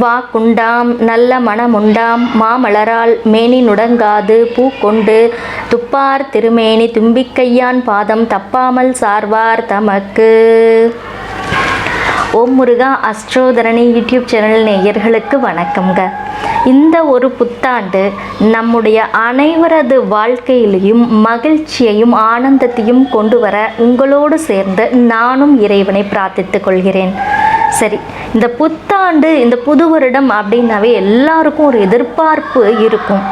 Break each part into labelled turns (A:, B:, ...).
A: குண்டாம் நல்ல மணமுண்டாம் மாமலரால் மேனி நுடங்காது பூ கொண்டு துப்பார் திருமேனி தும்பிக்கையான் பாதம் தப்பாமல் சார்வார் தமக்கு. ஓம் முருகா அஸ்ட்ரோதரணி யூடியூப் சேனல் நேயர்களுக்கு வணக்கம்ங்க. இந்த ஒரு புத்தாண்டு நம்முடைய அனைவரது வாழ்க்கையிலையும் மகிழ்ச்சியையும் ஆனந்தத்தையும் கொண்டு வர உங்களோடு சேர்ந்து நானும் இறைவனை பிரார்த்தித்துக் கொள்கிறேன். சரி, இந்த புத்தாண்டு இந்த புது வருடம் அப்படின்னாவே எல்லாருக்கும் ஒரு எதிர்பார்ப்பு இருக்கும்.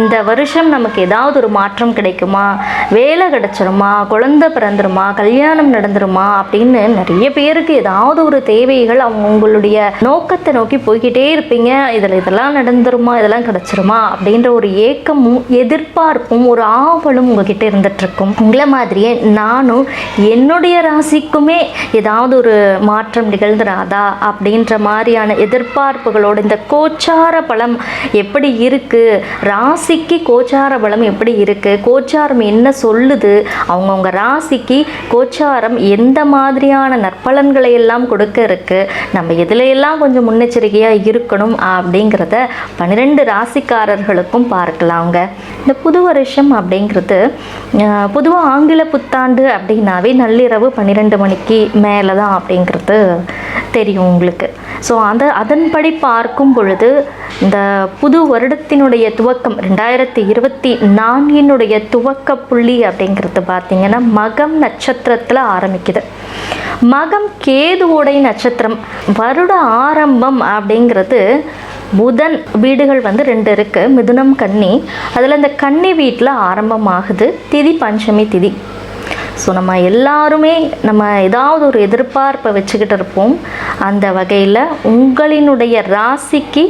A: இந்த வருஷம் நமக்கு ஏதாவது ஒரு மாற்றம் கிடைக்குமா, வேலை கிடைச்சிருமா, குழந்தை பிறந்துருமா, கல்யாணம் நடந்துருமா அப்படின்னு நிறைய பேருக்கு ஏதாவது ஒரு தேவைகள் அவங்களுடைய நோக்கத்தை நோக்கி போய்கிட்டே இருப்பீங்க. இதெல்லாம் நடந்துருமா, இதெல்லாம் கிடைச்சிருமா அப்படின்ற ஒரு ஏக்கமும் எதிர்பார்ப்பும் ஒரு ஆவலும் உங்ககிட்ட இருந்துட்டு இருக்கும். உங்களை மாதிரியே நானும் என்னுடைய ராசிக்குமே ஏதாவது ஒரு மாற்றம் நிகழ்ந்துராதா அப்படின்ற மாதிரியான எதிர்பார்ப்புகளோடு இந்த கோச்சார பலம் எப்படி இருக்கு, ராசிக்கு கோச்சார பலம் எப்படி இருக்கு, கோச்சாரம் என்ன சொல்லுது, அவங்கவுங்க ராசிக்கு கோச்சாரம் எந்த மாதிரியான நற்பலன்களை எல்லாம் கொடுக்க இருக்கு, நம்ம இதில் எல்லாம் கொஞ்சம் முன்னெச்சரிக்கையாக இருக்கணும் அப்படிங்கிறத 12 ராசிக்காரர்களுக்கும் பார்க்கலாங்க. இந்த புது வருஷம் அப்படிங்கிறது பொதுவாக ஆங்கில புத்தாண்டு அப்படின்னாவே நள்ளிரவு 12 மணிக்கு மேலே தான் அப்படிங்கிறது தெரியும் உங்களுக்கு. ஸோ அதன்படி பார்க்கும் பொழுது இந்த புது வருடத்தினுடைய துவக்கம் 2024 துவக்க புள்ளி அப்படிங்கிறது பார்த்திங்கன்னா மகம் நட்சத்திரத்தில் ஆரம்பிக்குது. மகம் கேதுவோடைய நட்சத்திரம். வருட ஆரம்பம் அப்படிங்கிறது புதன் வீடுகள் 2 இருக்குது, மிதுனம் கன்னி. அதில் இந்த கன்னி வீட்டில் ஆரம்பமாகுது. திதி பஞ்சமி திதி. ஸோ நம்ம எல்லாருமே நம்ம ஏதாவது ஒரு எதிர்பார்ப்பை வச்சுக்கிட்டு இருப்போம். அந்த வகையில் உங்களினுடைய ராசிக்கு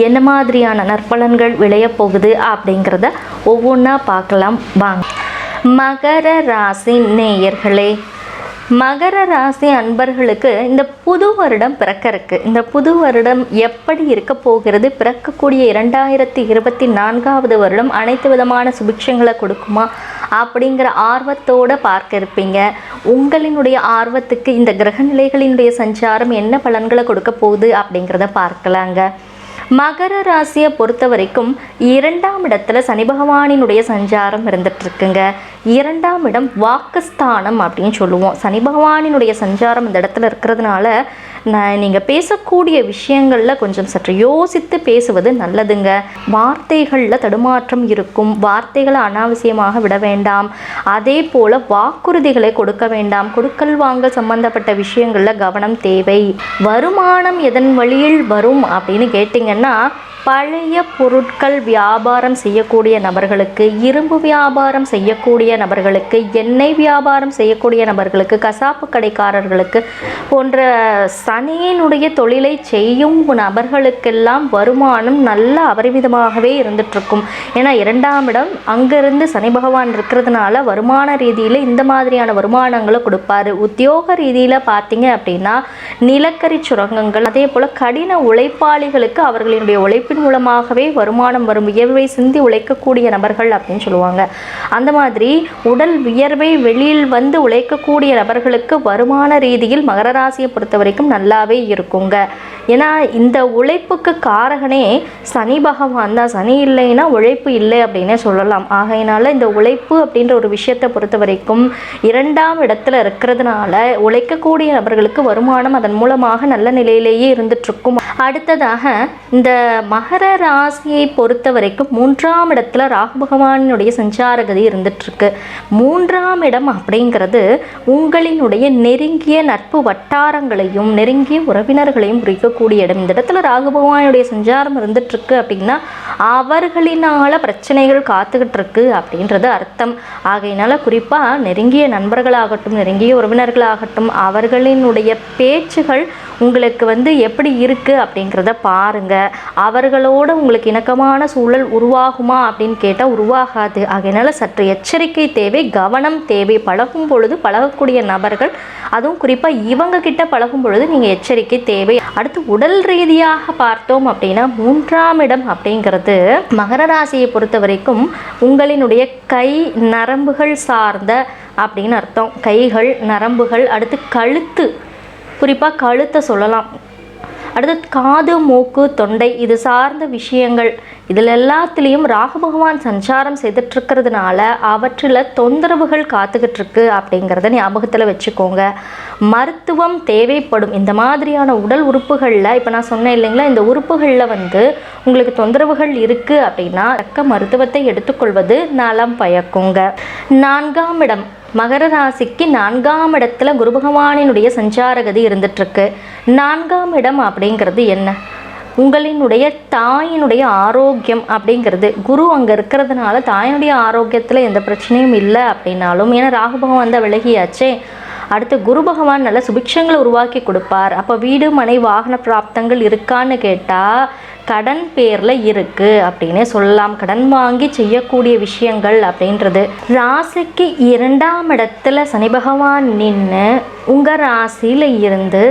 A: என்ன மாதிரியான நற்பலன்கள் விளையப்போகுது அப்படிங்கிறத ஒவ்வொன்றா பார்க்கலாம் வாங்க. மகர ராசி நேயர்களே, மகர ராசி அன்பர்களுக்கு இந்த புது வருடம் பிறக்க இருக்கு. இந்த புது வருடம் எப்படி இருக்க போகிறது, பிறக்கக்கூடிய 2024 வருடம் அனைத்து விதமான சுபிட்சங்களை கொடுக்குமா அப்படிங்கிற ஆர்வத்தோடு பார்க்க இருப்பீங்க. உங்களினுடைய ஆர்வத்துக்கு இந்த கிரகநிலைகளினுடைய சஞ்சாரம் என்ன பலன்களை கொடுக்க போகுது அப்படிங்கிறத பார்க்கலாங்க. மகர ராசியை பொறுத்த வரைக்கும் 2ஆம் இடத்துல சனி பகவானினுடைய சஞ்சாரம் இருந்துட்டு இருக்குங்க. 2ஆம் இடம் வாக்குஸ்தானம் அப்படின்னு சொல்லுவோம். சனி பகவானினுடைய சஞ்சாரம் இந்த இடத்துல இருக்கிறதுனால நீங்கள் பேசக்கூடிய விஷயங்களில் கொஞ்சம் சற்று யோசித்து பேசுவது நல்லதுங்க. வார்த்தைகளில் தடுமாற்றம் இருக்கும். வார்த்தைகளை அனாவசியமாக விட வேண்டாம். அதே போல் வாக்குறுதிகளை கொடுக்க வேண்டாம். கொடுக்கல் வாங்கல் சம்பந்தப்பட்ட விஷயங்களில் கவனம் தேவை. வருமானம் எதன் வழியில் வரும் அப்படின்னு கேட்டிங்கன்னா, பழைய பொருட்கள் வியாபாரம் செய்யக்கூடிய நபர்களுக்கு, இரும்பு வியாபாரம் செய்யக்கூடிய நபர்களுக்கு, எண்ணெய் வியாபாரம் செய்யக்கூடிய நபர்களுக்கு, கசாப்பு கடைக்காரர்களுக்கு போன்ற சனியினுடைய தொழிலை செய்யும் நபர்களுக்கெல்லாம் வருமானம் நல்ல அபரிமிதமாகவே இருந்துகிட்ருக்கும். ஏன்னா 2ஆம் இடம் அங்கேருந்து சனி பகவான் இருக்கிறதுனால வருமான ரீதியில் இந்த மாதிரியான வருமானங்களை கொடுப்பாரு. உத்தியோக ரீதியில் பார்த்தீங்க அப்படின்னா நிலக்கரி சுரங்கங்கள், அதே போல் கடின உழைப்பாளிகளுக்கு அவர்களினுடைய உழைப்பு மூலமாகவே வருமானம் வரும். வியர்வை சிந்தி உழைக்கக்கூடிய நபர்கள் அப்படின்னு சொல்லுவாங்க. அந்த மாதிரி உடல் வியர்வை வெளியில் வந்து உழைக்கக்கூடிய நபர்களுக்கு வருமான ரீதியில் மகர ராசியை பொறுத்த வரைக்கும் நல்லாவே இருக்குங்க. ஏன்னா இந்த உழைப்புக்கு காரகனே சனி பகவான் தான். சனி இல்லைன்னா உழைப்பு இல்லை அப்படின்னே சொல்லலாம். ஆகையினால இந்த உழைப்பு அப்படின்ற ஒரு விஷயத்தை பொறுத்த வரைக்கும் 2ஆம் இடத்துல இருக்கிறதுனால உழைக்கக்கூடிய நபர்களுக்கு வருமானம் அதன் மூலமாக நல்ல நிலையிலேயே இருந்துட்டுருக்கும். அடுத்ததாக இந்த மகர ராசியை பொறுத்த வரைக்கும் 3ஆம் இடத்துல ராகு பகவானுடைய சஞ்சாரகதி இருந்துட்டுருக்கு. 3ஆம் இடம் அப்படிங்கிறது உங்களினுடைய நெருங்கிய நட்பு வட்டாரங்களையும் நெருங்கிய உறவினர்களையும் குறிக்கக்கூடிய இடம். இந்த இடத்துல ராகு பகவானுடைய சஞ்சாரம் இருந்துட்டுருக்கு அப்படின்னா அவர்களினால பிரச்சனைகள் காத்துக்கிட்டு இருக்கு அப்படின்றது அர்த்தம். ஆகையினால குறிப்பாக நெருங்கிய நண்பர்களாகட்டும் நெருங்கிய உறவினர்களாகட்டும் அவர்களினுடைய பேச்சுகள் உங்களுக்கு எப்படி இருக்குது அப்படிங்கிறத பாருங்கள். அவர்களோடு உங்களுக்கு இணக்கமான சூழல் உருவாகுமா அப்படின்னு கேட்டால் உருவாகாது. ஆகையினால சற்று எச்சரிக்கை தேவை, கவனம் தேவை. பழகும் பொழுது பழகக்கூடிய நபர்கள், அதுவும் குறிப்பாக இவங்க கிட்ட பழகும் பொழுது நீங்கள் எச்சரிக்கை தேவை. அடுத்து உடல் ரீதியாக பார்த்தோம் அப்படின்னா 3ஆம் இடம் அப்படிங்கிறது மகர ராசியை பொறுத்த வரைக்கும் உங்களினுடைய கை நரம்புகள் சார்ந்த அப்படின்னு அர்த்தம். கைகள், நரம்புகள், அடுத்து கழுத்து, குறிப்பாக கழுத்தை சொல்லலாம். அடுத்து காது, மூக்கு, தொண்டை இது சார்ந்த விஷயங்கள் இதில் எல்லாத்துலேயும் ராகு பகவான் சஞ்சாரம் செய்துட்ருக்கிறதுனால அவற்றில் தொந்தரவுகள் காத்துக்கிட்டு இருக்கு அப்படிங்கிறத ஞாபகத்தில் வச்சுக்கோங்க. மருத்துவம் தேவைப்படும் இந்த மாதிரியான உடல் உறுப்புகளில், இப்போ நான் சொன்னேன் இல்லைங்களா, இந்த உறுப்புகளில் உங்களுக்கு தொந்தரவுகள் இருக்குது அப்படின்னா தக்க மருத்துவத்தை எடுத்துக்கொள்வது நலம் பயக்குங்க. 4ஆம் இடம் மகர ராசிக்கு 4ஆம் இடத்துல குரு பகவானினுடைய சஞ்சாரகதி இருந்துட்டுருக்கு. 4ஆம் இடம் அப்படிங்கிறது என்ன? உங்களினுடைய தாயினுடைய ஆரோக்கியம் அப்படிங்கிறது. குரு அங்கே இருக்கிறதுனால தாயினுடைய ஆரோக்கியத்தில் எந்த பிரச்சனையும் இல்லை அப்படின்னாலும், ஏன்னா ராகு பகவான் தான் விலகியாச்சே. அடுத்து குரு பகவான் நல்ல சுபிக்ஷங்களை உருவாக்கி கொடுப்பார். அப்போ வீடு, மனை, வாகன பிராப்தங்கள் இருக்கான்னு கேட்டால் கடன் பேரில் இருக்குது அப்படின்னே சொல்லலாம். கடன் வாங்கி செய்யக்கூடிய விஷயங்கள் அப்படின்றது. ராசிக்கு 2ஆம் இடத்துல சனி பகவான் நின்று உங்கள் ராசியில் இருந்து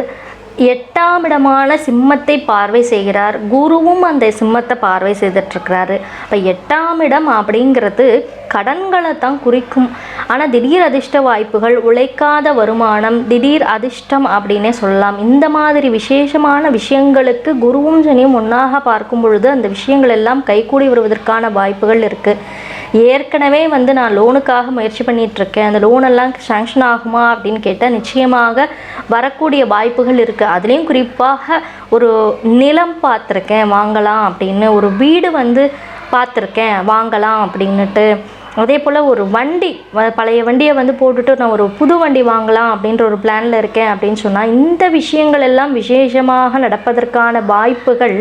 A: 8ஆம் இடமான சிம்மத்தை பார்வை செய்கிறார். குருவும் அந்த சிம்மத்தை பார்வை செய்துட்ருக்கிறாரு. இப்போ 8ஆம் இடம் அப்படிங்கிறது கடன்களை தான் குறிக்கும். ஆனால் திடீர் அதிர்ஷ்ட வாய்ப்புகள், உழைக்காத வருமானம், திடீர் அதிர்ஷ்டம் அப்படின்னே சொல்லலாம். இந்த மாதிரி விசேஷமான விஷயங்களுக்கு குருவும் சனியும் ஒன்றாக பார்க்கும் பொழுது அந்த விஷயங்கள் எல்லாம் கைகூடி வருவதற்கான வாய்ப்புகள் இருக்குது. ஏற்கனவே நான் லோனுக்காக முயற்சி பண்ணிகிட்ருக்கேன், அந்த லோனெல்லாம் சேங்ஷன் ஆகுமா அப்படின்னு கேட்டால் நிச்சயமாக வரக்கூடிய வாய்ப்புகள் இருக்குது. அதுலேயும் குறிப்பாக ஒரு நிலம் பார்த்துருக்கேன் வாங்கலாம் அப்படின்னு, ஒரு வீடு பார்த்துருக்கேன் வாங்கலாம் அப்படின்னுட்டு, அதே போல் ஒரு வண்டி, பழைய வண்டியை போட்டுட்டு நான் ஒரு புது வண்டி வாங்கலாம் அப்படின்ற ஒரு பிளானில் இருக்கேன் அப்படின்னு சொன்னால் இந்த விஷயங்கள் எல்லாம் விசேஷமாக நடப்பதற்கான வாய்ப்புகள்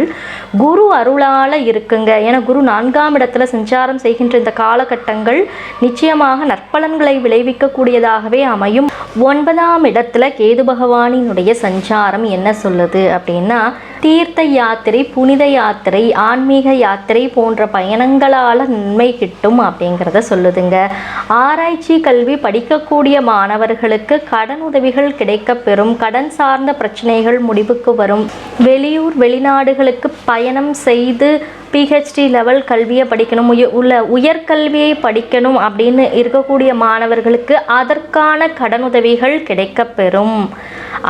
A: குரு அருளால் இருக்குங்க. ஏன்னா குரு 4ஆம் இடத்துல சஞ்சாரம் செய்கின்ற இந்த காலகட்டங்கள் நிச்சயமாக நற்பலன்களை விளைவிக்கக்கூடியதாகவே அமையும். 9ஆம் இடத்துல கேது பகவானினுடைய சஞ்சாரம் என்ன சொல்லுது அப்படின்னா, தீர்த்த யாத்திரை, புனித யாத்திரை, ஆன்மீக யாத்திரை போன்ற பயணங்களால் நன்மை கிட்டும் அப்படிங்கிறத சொல்லுதுங்க. ஆராய்ச்சி கல்வி படிக்கக்கூடிய மாணவர்களுக்கு கடன் உதவிகள் கிடைக்கப்பெறும். கடன் சார்ந்த பிரச்சனைகள் முடிவுக்கு வரும். வெளியூர், வெளிநாடுகளுக்கு பயணம் செய்து பிஹெச்டி லெவல் கல்வியை படிக்கணும், உயர்கல்வியை படிக்கணும் அப்படின்னு இருக்கக்கூடிய மாணவர்களுக்கு அதற்கான கடனுதவிகள் கிடைக்கப்பெறும்.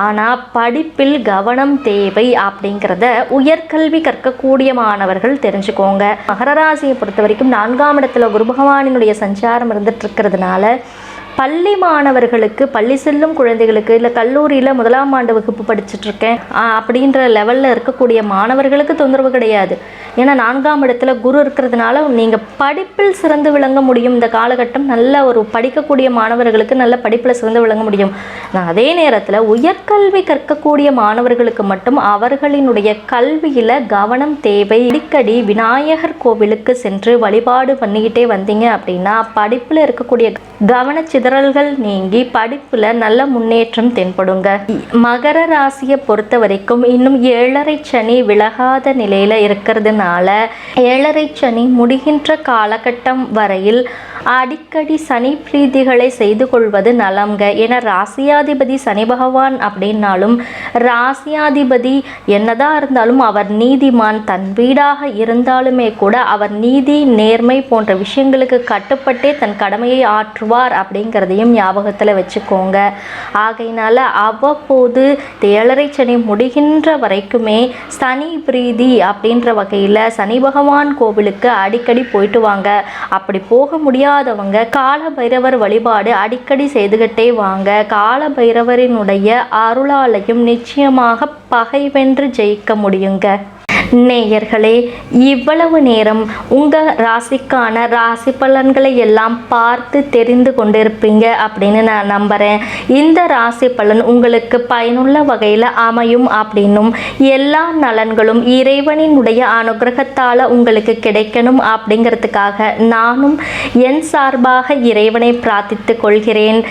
A: ஆனால் படிப்பில் கவனம் தேவை அப்படிங்கிறத உயர்கல்வி கற்கக்கூடிய மாணவர்கள் தெரிஞ்சுக்கோங்க. மகர ராசியை பொறுத்த வரைக்கும் 4ஆம் இடத்துல குரு பகவானினுடைய சஞ்சாரம் இருந்துட்டு இருக்கிறதுனால பள்ளி மாணவர்களுக்கு, பள்ளி செல்லும் குழந்தைகளுக்கு, இல்லை கல்லூரியில் 1ஆம் ஆண்டு வகுப்பு படிச்சுட்ருக்கேன் அப்படின்ற லெவலில் இருக்கக்கூடிய மாணவர்களுக்கு தொந்தரவு கிடையாது. ஏன்னா 4ஆம் இடத்துல குரு இருக்கிறதுனால நீங்கள் படிப்பில் சிறந்து விளங்க முடியும். இந்த காலகட்டம் நல்ல ஒரு படிக்கக்கூடிய மாணவர்களுக்கு நல்ல படிப்பில் சிறந்து விளங்க முடியும். அதே நேரத்தில் உயர்கல்வி கற்கக்கூடிய மாணவர்களுக்கு மட்டும் அவர்களினுடைய கல்வியில் கவனம் தேவை. அடிக்கடி விநாயகர் கோவிலுக்கு சென்று வழிபாடு பண்ணிக்கிட்டே வந்தீங்க அப்படின்னா படிப்பில் இருக்கக்கூடிய கவனச்சிதறல்கள் நீங்கி படிப்புல நல்ல முன்னேற்றம் தென்படுங்க. மகர ராசியை பொறுத்த வரைக்கும் இன்னும் 7.5 சனி விலகாத நிலையில இருக்கிறதுனால 7.5 சனி முடிகின்ற காலகட்டம் வரையில் அடிக்கடி சனி பிரீதிகளை செய்து கொள்வது நலம்ங்க. ஏன்னா ராசியாதிபதி சனி பகவான் அப்படின்னாலும் ராசியாதிபதி என்னதான் இருந்தாலும் அவர் நீதிமான். தன் வீடாக இருந்தாலுமே கூட அவர் நீதி, நேர்மை போன்ற விஷயங்களுக்கு கட்டுப்பட்டே தன் கடமையை ஆற்றுவார் அப்படிங்கிறதையும் ஞாபகத்தில் வச்சுக்கோங்க. ஆகையினால அவ்வப்போது 7.5 சனி முடிகின்ற வரைக்குமே சனி பிரீதி அப்படின்ற வகையில் சனி பகவான் கோவிலுக்கு அடிக்கடி போயிட்டு வாங்க. அப்படி போக முடியாதவங்க கால பைரவர் வழிபாடு அடிக்கடி செய்துகிட்டே வாங்க. கால பைரவரினுடைய அருளாலையும் நிச்சயமாக பகை வென்று ஜெயிக்க முடியுங்க. நேயர்களே, இவ்வளவு நேரம் உங்கள் ராசிக்கான ராசி பலன்களை எல்லாம் பார்த்து தெரிந்து கொண்டிருப்பீங்க அப்படின்னு நான் நம்புகிறேன். இந்த ராசி பலன் உங்களுக்கு பயனுள்ள வகையில் அமையும் அப்படின்னும் எல்லா நலன்களும் இறைவனினுடைய அனுகிரகத்தால் உங்களுக்கு கிடைக்கணும் அப்படிங்கிறதுக்காக நானும் என் சார்பாக இறைவனை பிரார்த்தித்து கொள்கிறேன்.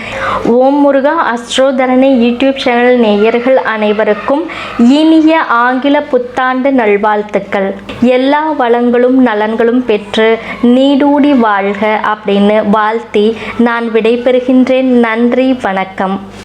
A: ஓம் முருகா அஸ்ட்ரோதரணி யூடியூப் சேனல் நேயர்கள் அனைவருக்கும் இனிய ஆங்கில புத்தாண்டு நல்வாழ்த்துக்கள். எல்லா வளங்களும் நலன்களும் பெற்று நீடூடி வாழ்க அப்படின்னு வாழ்த்தி நான் விடைபெறுகின்றேன். நன்றி, வணக்கம்.